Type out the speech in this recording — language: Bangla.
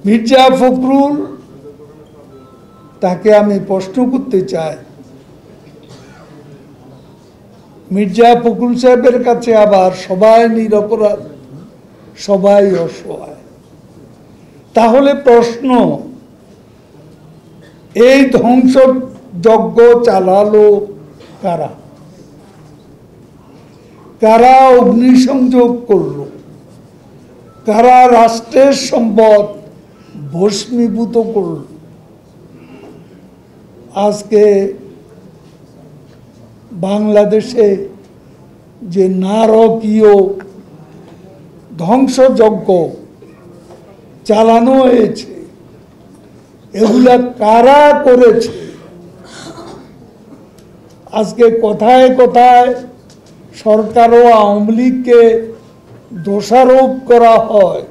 মির্জা ফখরুল তাকে আমি প্রশ্ন করতে চাই, মির্জা ফখরুল সাহেবের কাছে আবার সবাই নিরপরাধ, সবাই অসহায়। তাহলে প্রশ্ন, এই ধ্বংসযজ্ঞ চালালো কারা? কারা অগ্নিসংযোগ করল? কারা রাষ্ট্রের সম্পদ ভস্মীভূত করল? আজকে বাংলাদেশে যে নারকীয় ধ্বংসযজ্ঞ চালানো হয়েছে, এগুলা কারা করেছে? আজকে কথায় কথায় সরকার ও আওয়ামী লীগকে দোষারোপ করা হয়